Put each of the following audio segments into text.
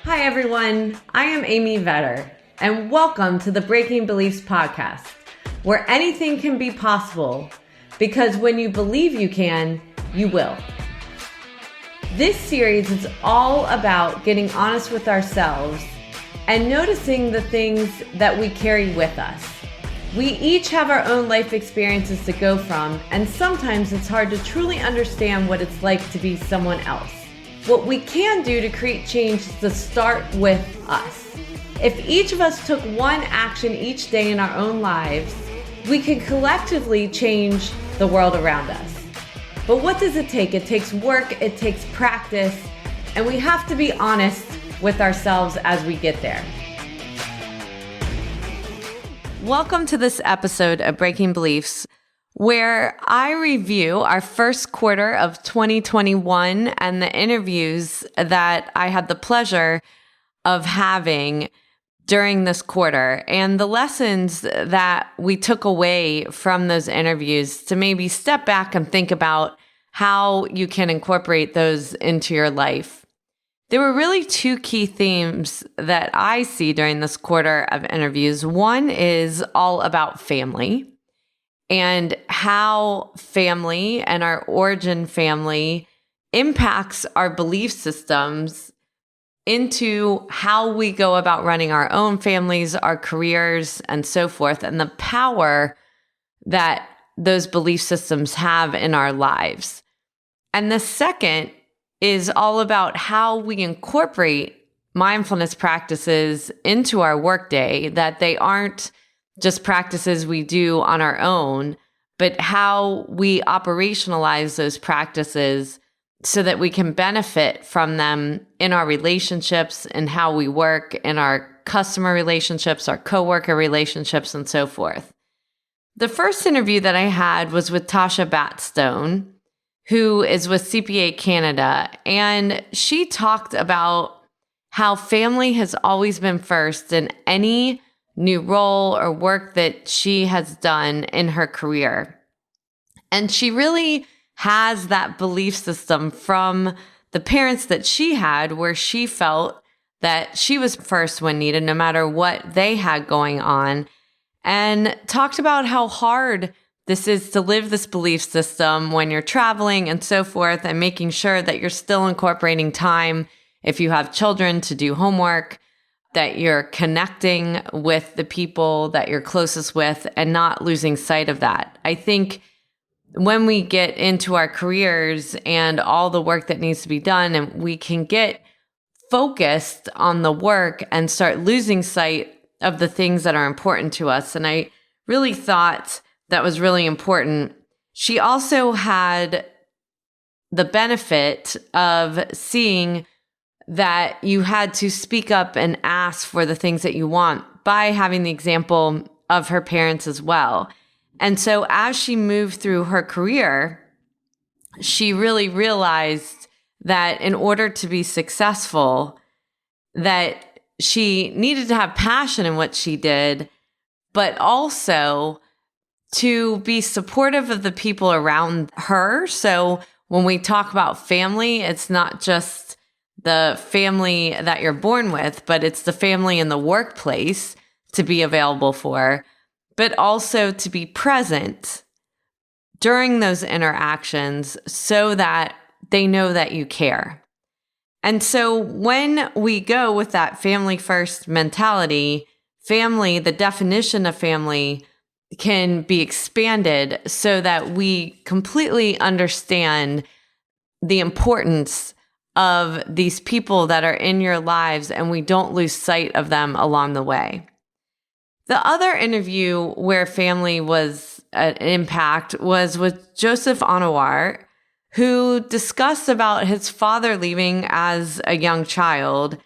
Hi everyone, I am Amy Vetter, and welcome to the Breaking Beliefs podcast, where anything can be possible, because when you believe you can, you will. This series is all about getting honest with ourselves and noticing the things that we carry with us. We each have our own life experiences to go from, and sometimes it's hard to truly understand what it's like to be someone else. What we can do to create change is to start with us. If each of us took one action each day in our own lives, we could collectively change the world around us. But what does it take? It takes work, it takes practice, and we have to be honest with ourselves as we get there. Welcome to this episode of Breaking Beliefs, where I review our first quarter of 2021 and the interviews that I had the pleasure of having during this quarter and the lessons that we took away from those interviews to maybe step back and think about how you can incorporate those into your life. There were really two key themes that I see during this quarter of interviews. One is all about family and how family and our origin family impacts our belief systems into how we go about running our own families, our careers, and so forth, and the power that those belief systems have in our lives. And the second is all about how we incorporate mindfulness practices into our workday, that they aren't just practices we do on our own, but how we operationalize those practices so that we can benefit from them in our relationships and how we work, in our customer relationships, our coworker relationships, and so forth. The first interview that I had was with Tasha Batstone, who is with CPA Canada, and she talked about how family has always been first in any new role or work that she has done in her career. And she really has that belief system from the parents that she had, where she felt that she was first when needed, no matter what they had going on, and talked about how hard this is to live this belief system when you're traveling and so forth, and making sure that you're still incorporating time if you have children to do homework, that you're connecting with the people that you're closest with and not losing sight of that. I think when we get into our careers and all the work that needs to be done, and we can get focused on the work and start losing sight of the things that are important to us. And I really thought that was really important. She also had the benefit of seeing that you had to speak up and ask for the things that you want by having the example of her parents as well. And so as she moved through her career, she really realized that in order to be successful, that she needed to have passion in what she did, but also to be supportive of the people around her. So when we talk about family, it's not just the family that you're born with, but it's the family in the workplace to be available for, but also to be present during those interactions so that they know that you care. And so when we go with that family first mentality, family, the definition of family can be expanded so that we completely understand the importance of these people that are in your lives, and we don't lose sight of them along the way. The other interview where family was an impact was with Joseph Anwar, who discussed about his father leaving as a young child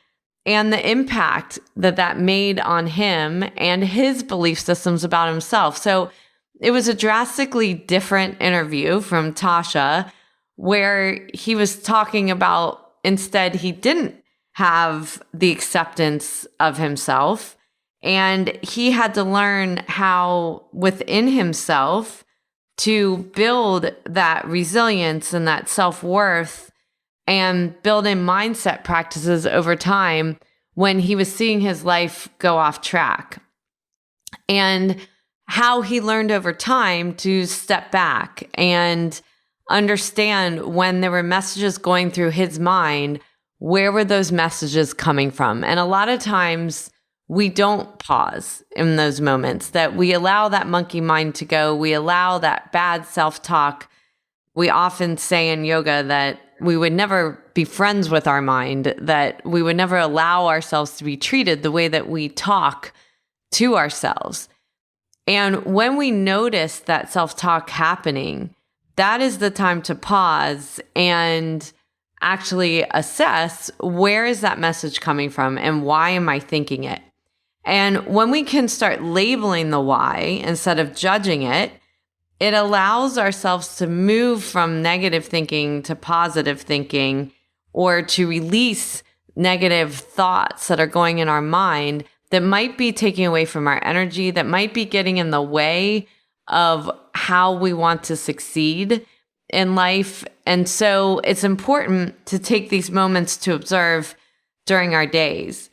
and the impact that that made on him and his belief systems about himself. So it was a drastically different interview from Tasha, where he was talking about instead he didn't have the acceptance of himself, and he had to learn how within himself to build that resilience and that self-worth and build in mindset practices over time when he was seeing his life go off track, and how he learned over time to step back and understand when there were messages going through his mind, where were those messages coming from? And a lot of times we don't pause in those moments, that we allow that monkey mind to go. We allow that bad self-talk. We often say in yoga that we would never be friends with our mind, that we would never allow ourselves to be treated the way that we talk to ourselves. And when we notice that self-talk happening, that is the time to pause and actually assess, where is that message coming from and why am I thinking it? And when we can start labeling the why instead of judging it, it allows ourselves to move from negative thinking to positive thinking, or to release negative thoughts that are going in our mind that might be taking away from our energy, that might be getting in the way of how we want to succeed in life. And so it's important to take these moments to observe during our days.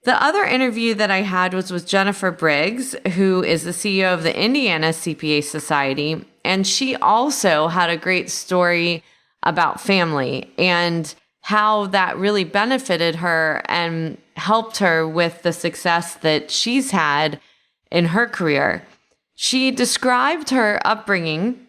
The other interview that I had was with Jennifer Briggs, who is the CEO of the Indiana CPA Society. And she also had a great story about family and how that really benefited her and helped her with the success that she's had in her career. She described her upbringing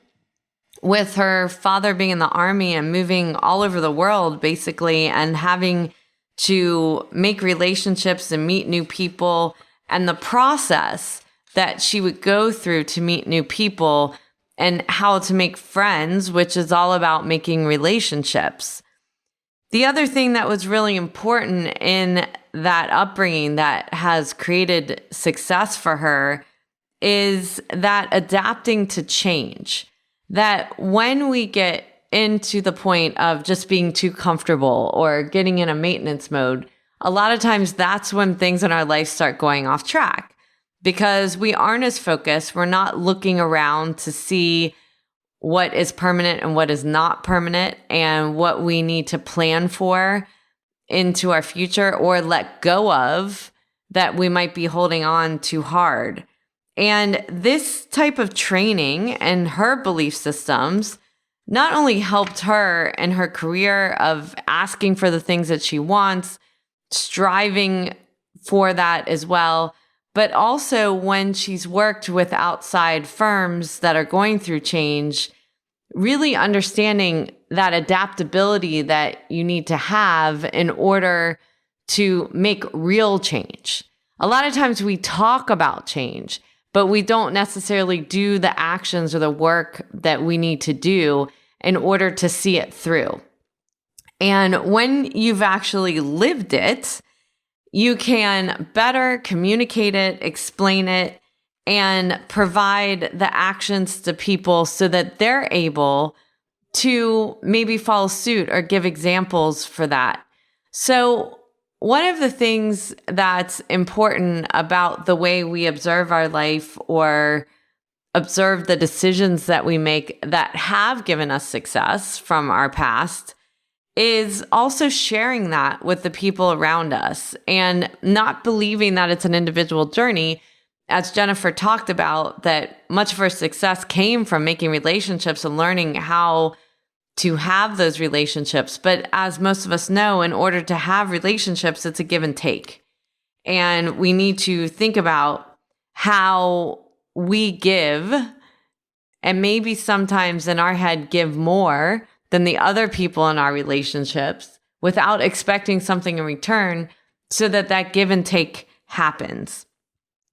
with her father being in the army and moving all over the world, basically, and having to make relationships and meet new people, and the process that she would go through to meet new people and how to make friends, which is all about making relationships. The other thing that was really important in that upbringing that has created success for her is that adapting to change. That when we get into the point of just being too comfortable or getting in a maintenance mode, a lot of times that's when things in our life start going off track, because we aren't as focused. We're not looking around to see what is permanent and what is not permanent, and what we need to plan for into our future or let go of that we might be holding on too hard. And this type of training and her belief systems not only helped her in her career of asking for the things that she wants, striving for that as well, but also when she's worked with outside firms that are going through change, really understanding that adaptability that you need to have in order to make real change. A lot of times we talk about change, but we don't necessarily do the actions or the work that we need to do in order to see it through. And when you've actually lived it, you can better communicate it, explain it, and provide the actions to people so that they're able to maybe follow suit or give examples for that. So one of the things that's important about the way we observe our life or observe the decisions that we make that have given us success from our past is also sharing that with the people around us and not believing that it's an individual journey. As Jennifer talked about, that much of her success came from making relationships and learning how to have those relationships. But as most of us know, in order to have relationships, it's a give and take. And we need to think about how we give, and maybe sometimes in our head give more than the other people in our relationships without expecting something in return, so that that give and take happens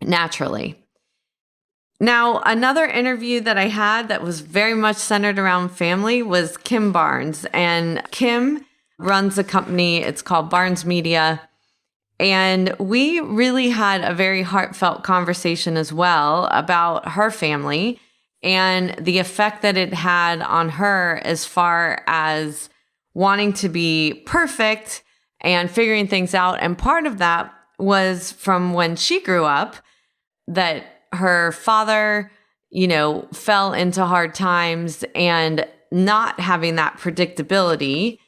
naturally. Now, another interview that I had that was very much centered around family was Kim Barnes. And Kim runs a company, it's called Barnes Media. And we really had a very heartfelt conversation as well about her family and the effect that it had on her as far as wanting to be perfect and figuring things out. And part of that was from when she grew up, that her father, fell into hard times, and not having that predictability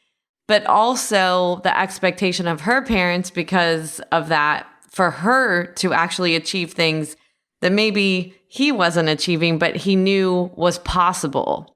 but also the expectation of her parents because of that, for her to actually achieve things that maybe he wasn't achieving, but he knew was possible.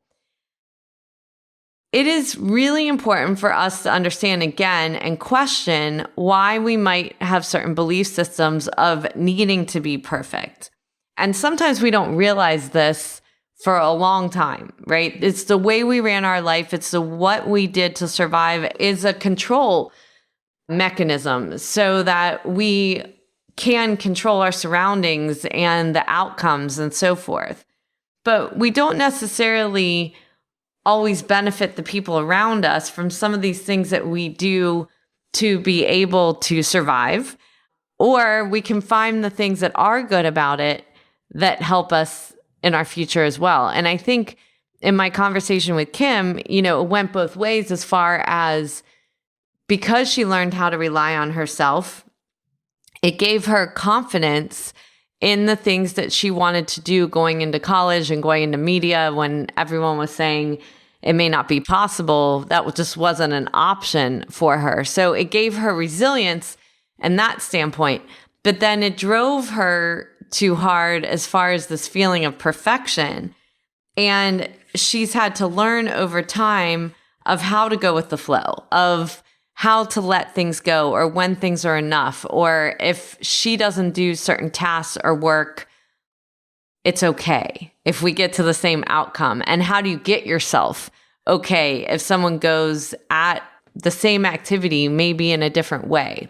It is really important for us to understand again and question why we might have certain belief systems of needing to be perfect. And sometimes we don't realize this for a long time, right? It's the way we ran our life. It's what we did to survive is a control mechanism so that we can control our surroundings and the outcomes and so forth. But we don't necessarily always benefit the people around us from some of these things that we do to be able to survive, or we can find the things that are good about it that help us in our future as well. And I think in my conversation with Kim, it went both ways as far as because she learned how to rely on herself, it gave her confidence in the things that she wanted to do going into college and going into media when everyone was saying it may not be possible. That just wasn't an option for her. So it gave her resilience in that standpoint. But then it drove her too hard as far as this feeling of perfection. And she's had to learn over time of how to go with the flow, of how to let things go, or when things are enough, or if she doesn't do certain tasks or work, it's okay if we get to the same outcome. And how do you get yourself okay if someone goes at the same activity, maybe in a different way?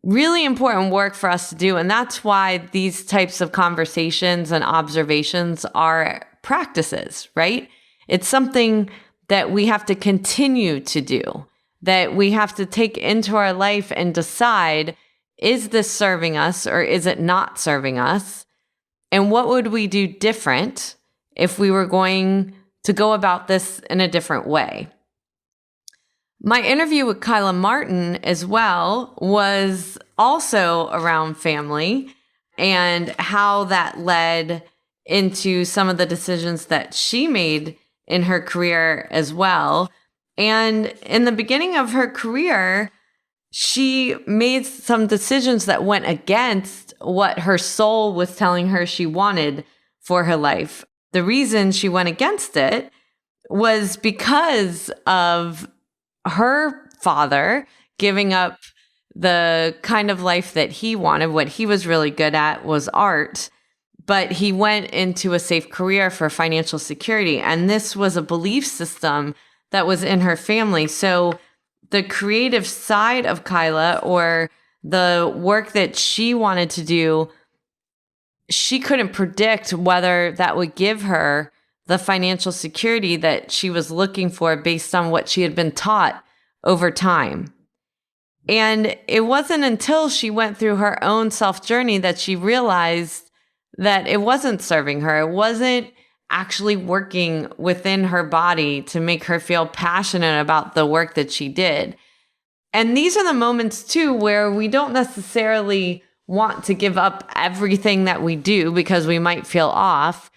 Really important work for us to do. And that's why these types of conversations and observations are practices, right? It's something that we have to continue to do, that we have to take into our life and decide, is this serving us or is it not serving us? And what would we do different if we were going to go about this in a different way? My interview with Kyla Martin as well was also around family and how that led into some of the decisions that she made in her career as well. And in the beginning of her career, she made some decisions that went against what her soul was telling her she wanted for her life. The reason she went against it was because of her father giving up the kind of life that he wanted. What he was really good at was art, but he went into a safe career for financial security. And this was a belief system that was in her family. So the creative side of Kyla, or the work that she wanted to do, she couldn't predict whether that would give her the financial security that she was looking for based on what she had been taught over time. And it wasn't until she went through her own self journey that she realized that it wasn't serving her. It wasn't actually working within her body to make her feel passionate about the work that she did. And these are the moments too where we don't necessarily want to give up everything that we do because we might feel off.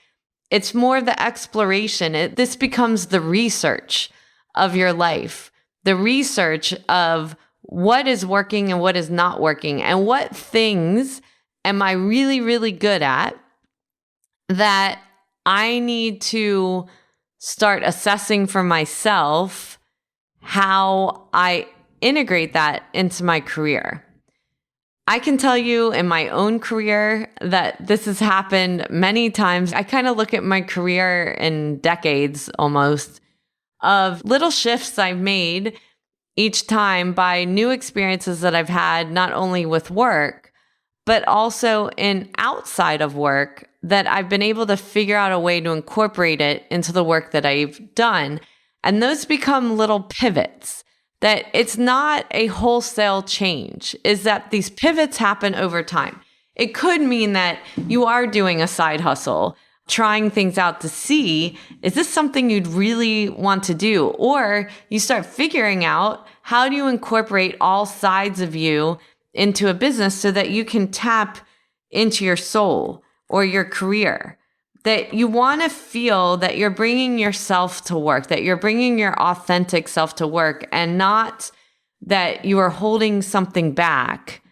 It's more the exploration. This becomes the research of your life, the research of what is working and what is not working, and what things am I really, really good at that I need to start assessing for myself how I integrate that into my career. I can tell you in my own career that this has happened many times. I kind of look at my career in decades almost of little shifts I've made each time by new experiences that I've had, not only with work, but also in outside of work, that I've been able to figure out a way to incorporate it into the work that I've done. And those become little pivots. That it's not a wholesale change, is that these pivots happen over time. It could mean that you are doing a side hustle, trying things out to see, is this something you'd really want to do? Or you start figuring out, how do you incorporate all sides of you into a business so that you can tap into your soul or your career? that you want to feel that you're bringing yourself to work, that you're bringing your authentic self to work, and not that you are holding something back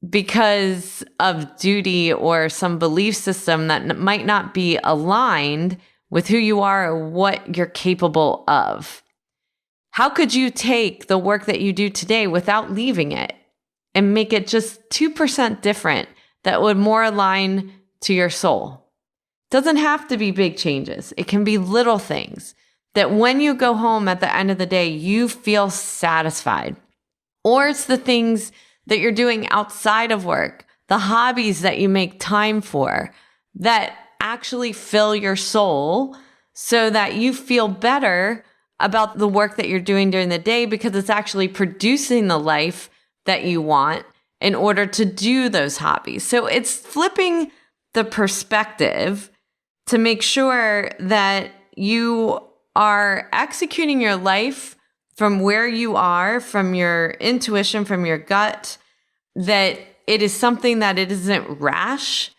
because of duty or some belief system that might not be aligned with who you are or what you're capable of. How could you take the work that you do today without leaving it and make it just 2% different that would more align to your soul? Doesn't have to be big changes. It can be little things that when you go home at the end of the day, you feel satisfied. Or it's the things that you're doing outside of work, the hobbies that you make time for that actually fill your soul so that you feel better about the work that you're doing during the day because it's actually producing the life that you want in order to do those hobbies. So it's flipping the perspective to make sure that you are executing your life from where you are, from your intuition, from your gut, that it is something that it isn't rash.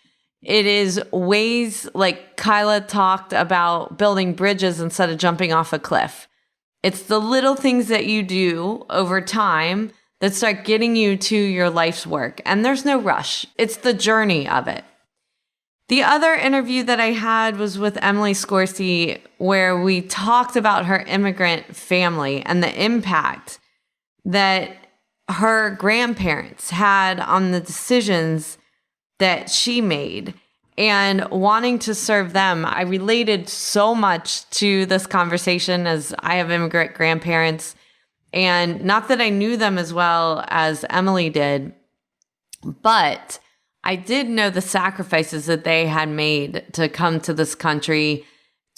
It is ways like Kyla talked about building bridges instead of jumping off a cliff. It's the little things that you do over time that start getting you to your life's work. And there's no rush. It's the journey of it. The other interview that I had was with Emily Scorsese, where we talked about her immigrant family and the impact that her grandparents had on the decisions that she made and wanting to serve them. I related so much to this conversation as I have immigrant grandparents, and not that I knew them as well as Emily did, but I did know the sacrifices that they had made to come to this country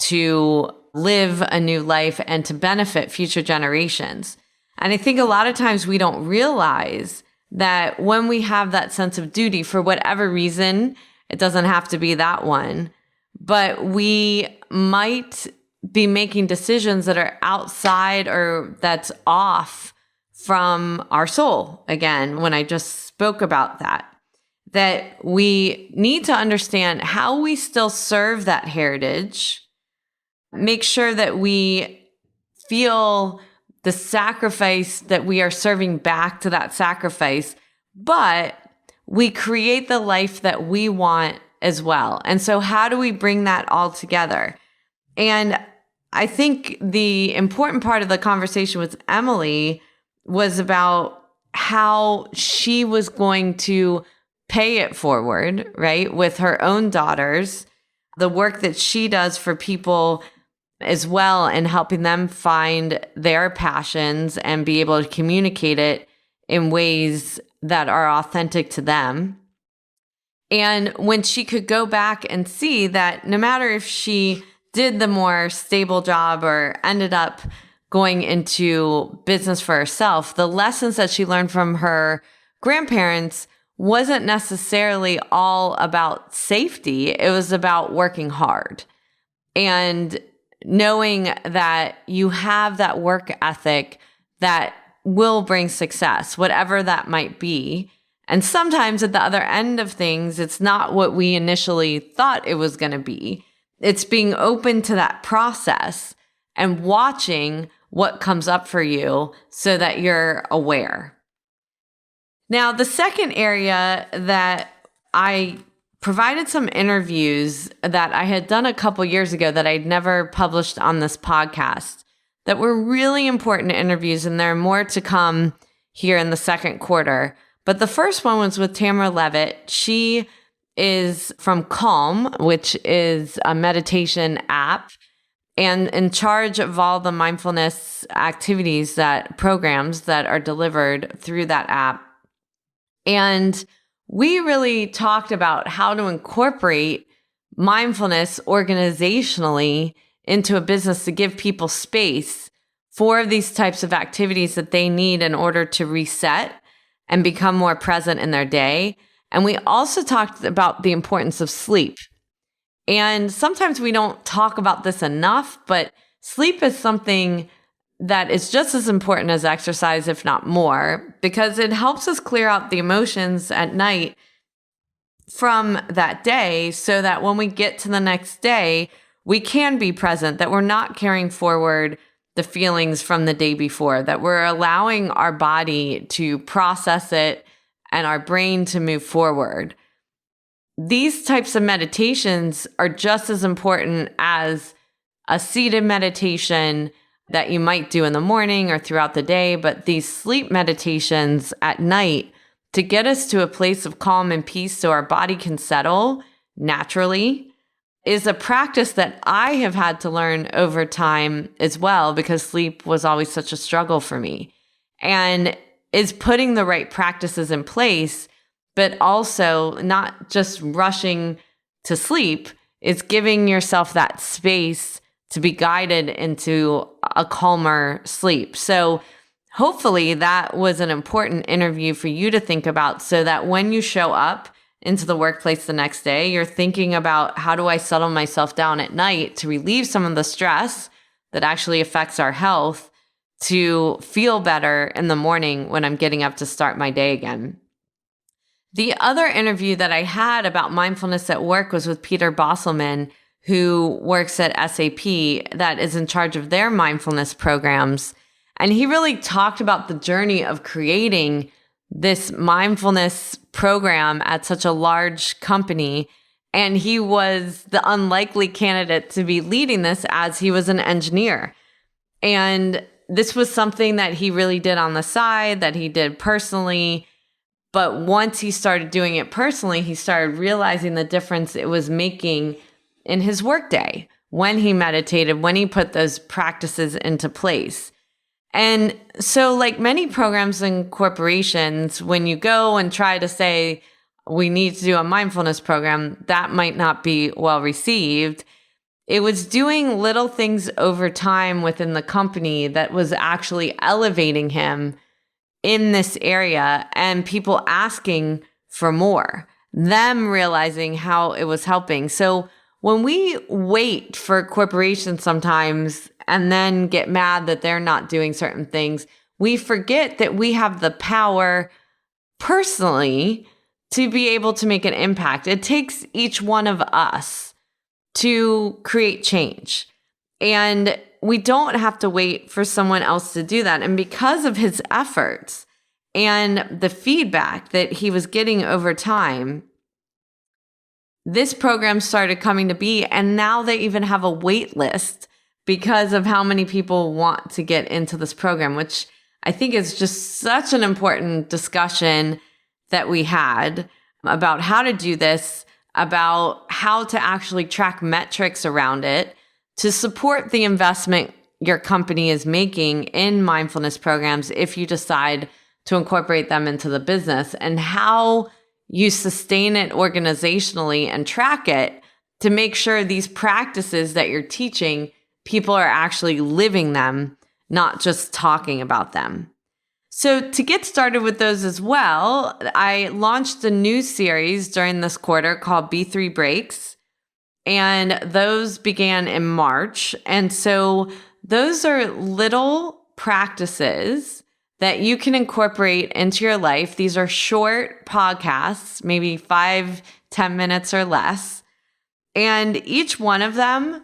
to live a new life and to benefit future generations. And I think a lot of times we don't realize that when we have that sense of duty for whatever reason, it doesn't have to be that one, but we might be making decisions that are outside or that's off from our soul. Again, when I just spoke about that we need to understand how we still serve that heritage, make sure that we feel the sacrifice that we are serving back to that sacrifice, but we create the life that we want as well. And so how do we bring that all together? And I think the important part of the conversation with Emily was about how she was going to pay it forward, right? With her own daughters, the work that she does for people as well, and helping them find their passions and be able to communicate it in ways that are authentic to them. And when she could go back and see that no matter if she did the more stable job or ended up going into business for herself, the lessons that she learned from her grandparents wasn't necessarily all about safety. It was about working hard and knowing that you have that work ethic that will bring success, whatever that might be. And sometimes at the other end of things, it's not what we initially thought it was going to be. It's being open to that process and watching what comes up for you so that you're aware. Now, the second area that I provided some interviews that I had done a couple years ago that I'd never published on this podcast that were really important interviews, and there are more to come here in the second quarter. But the first one was with Tamara Levitt. She is from Calm, which is a meditation app, and in charge of all the mindfulness activities programs that are delivered through that app. And we really talked about how to incorporate mindfulness organizationally into a business to give people space for these types of activities that they need in order to reset and become more present in their day. And we also talked about the importance of sleep. And sometimes we don't talk about this enough, but sleep is something that is just as important as exercise, if not more, because it helps us clear out the emotions at night from that day so that when we get to the next day, we can be present, that we're not carrying forward the feelings from the day before, that we're allowing our body to process it and our brain to move forward. These types of meditations are just as important as a seated meditation that you might do in the morning or throughout the day, but these sleep meditations at night to get us to a place of calm and peace so our body can settle naturally is a practice that I have had to learn over time as well, because sleep was always such a struggle for me. And is putting the right practices in place, but also not just rushing to sleep, is giving yourself that space to be guided into a calmer sleep. So hopefully that was an important interview for you to think about, so that when you show up into the workplace the next day, you're thinking about, how do I settle myself down at night to relieve some of the stress that actually affects our health, to feel better in the morning when I'm getting up to start my day again. The other interview that I had about mindfulness at work was with Peter Bosselman, who works at SAP, that is in charge of their mindfulness programs. And he really talked about the journey of creating this mindfulness program at such a large company. And he was the unlikely candidate to be leading this, as he was an engineer. And this was something that he really did on the side, that he did personally. But once he started doing it personally, he started realizing the difference it was making in his workday when he meditated, when he put those practices into place. And so, like many programs and corporations, when you go and try to say, we need to do a mindfulness program, that might not be well received. It was doing little things over time within the company that was actually elevating him in this area, and people asking for more, them realizing how it was helping. So when we wait for corporations sometimes and then get mad that they're not doing certain things, we forget that we have the power personally to be able to make an impact. It takes each one of us to create change. And we don't have to wait for someone else to do that. And because of his efforts and the feedback that he was getting over time, this program started coming to be. And now they even have a wait list because of how many people want to get into this program, which I think is just such an important discussion that we had about how to do this, about how to actually track metrics around it to support the investment your company is making in mindfulness programs if you decide to incorporate them into the business, and how you sustain it organizationally and track it to make sure these practices that you're teaching, people are actually living them, not just talking about them. So to get started with those as well, I launched a new series during this quarter called B3 Breaks, and those began in March. And so those are little practices that you can incorporate into your life. These are short podcasts, maybe 5-10 minutes or less. And each one of them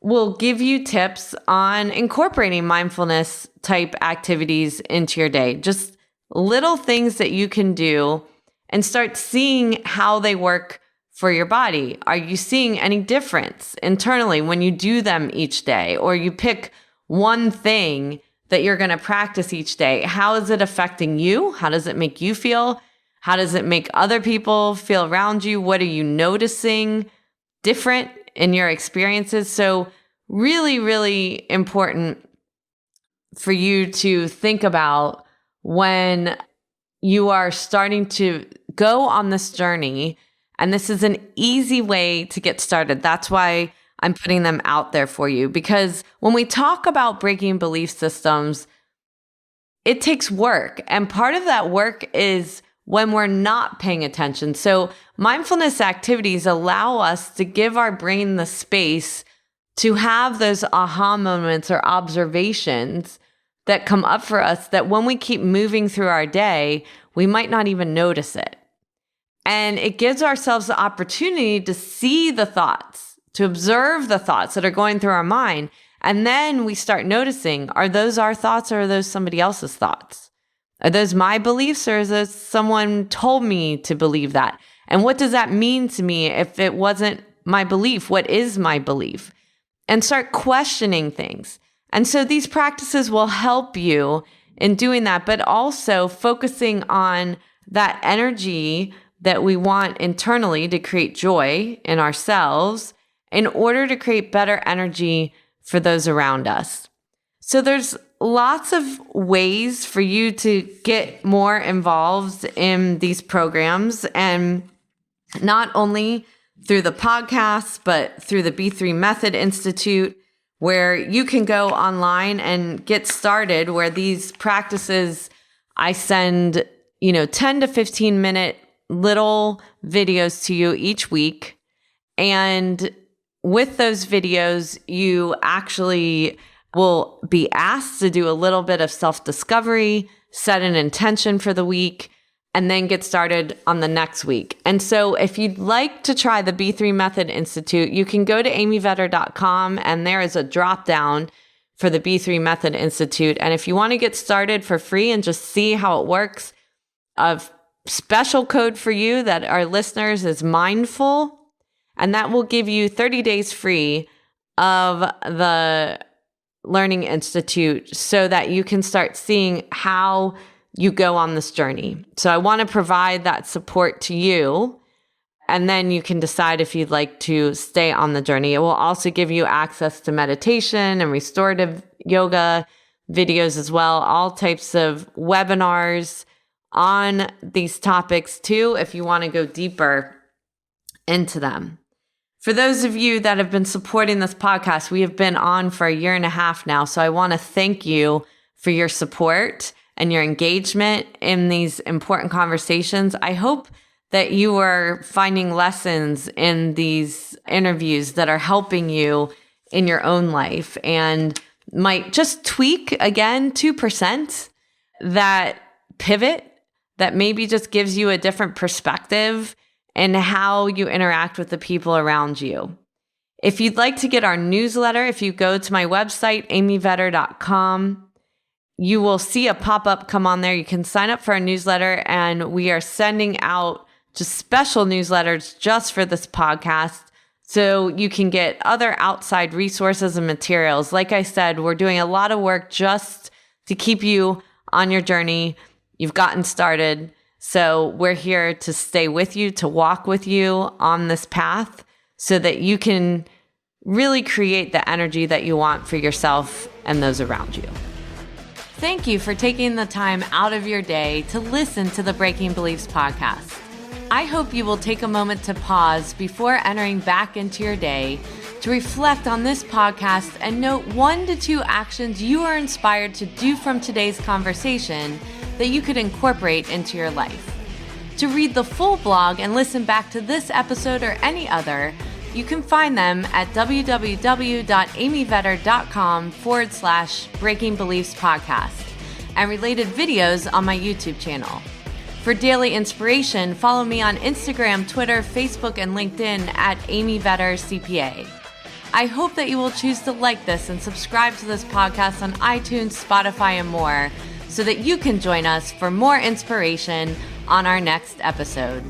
will give you tips on incorporating mindfulness type activities into your day. Just little things that you can do and start seeing how they work for your body. Are you seeing any difference internally when you do them each day, or you pick one thing that you're going to practice each day? How is it affecting you? How does it make you feel? How does it make other people feel around you? What are you noticing different in your experiences? So really, really important for you to think about when you are starting to go on this journey. And this is an easy way to get started. That's why I'm putting them out there for you, because when we talk about breaking belief systems, it takes work. And part of that work is when we're not paying attention. So mindfulness activities allow us to give our brain the space to have those aha moments or observations that come up for us that when we keep moving through our day, we might not even notice it. And it gives ourselves the opportunity to see the thoughts, to observe the thoughts that are going through our mind. And then we start noticing, are those our thoughts or are those somebody else's thoughts? Are those my beliefs or is those someone told me to believe that? And what does that mean to me if it wasn't my belief? What is my belief? And start questioning things. And so these practices will help you in doing that, but also focusing on that energy that we want internally to create joy in ourselves in order to create better energy for those around us. So there's lots of ways for you to get more involved in these programs, and not only through the podcast, but through the B3 Method Institute, where you can go online and get started, where these practices, I send, 10 to 15 minute little videos to you each week. And with those videos, you actually will be asked to do a little bit of self-discovery, set an intention for the week, and then get started on the next week. And so if you'd like to try the B3 Method Institute, you can go to amyvetter.com and there is a drop down for the B3 Method Institute. And if you want to get started for free and just see how it works, a special code for you that our listeners is mindful, and that will give you 30 days free of the Learning Institute so that you can start seeing how you go on this journey. So I want to provide that support to you, and then you can decide if you'd like to stay on the journey. It will also give you access to meditation and restorative yoga videos as well, all types of webinars on these topics too, if you want to go deeper into them. For those of you that have been supporting this podcast, we have been on for 1.5 years now. So I want to thank you for your support and your engagement in these important conversations. I hope that you are finding lessons in these interviews that are helping you in your own life and might just tweak, again, 2%, that pivot that maybe just gives you a different perspective and how you interact with the people around you. If you'd like to get our newsletter, if you go to my website, amyvetter.com, you will see a pop-up come on there. You can sign up for our newsletter, and we are sending out just special newsletters just for this podcast so you can get other outside resources and materials. Like I said, we're doing a lot of work just to keep you on your journey. You've gotten started. So we're here to stay with you, to walk with you on this path so that you can really create the energy that you want for yourself and those around you. Thank you for taking the time out of your day to listen to the Breaking Beliefs podcast. I hope you will take a moment to pause before entering back into your day to reflect on this podcast and note 1 to 2 actions you are inspired to do from today's conversation that you could incorporate into your life. To read the full blog and listen back to this episode or any other, you can find them at www.amyvetter.com/Breaking Beliefs podcast and related videos on my YouTube channel. For daily inspiration, follow me on Instagram, Twitter, Facebook, and LinkedIn at Amy Vetter CPA. I hope that you will choose to like this and subscribe to this podcast on iTunes, Spotify, and more, so that you can join us for more inspiration on our next episode.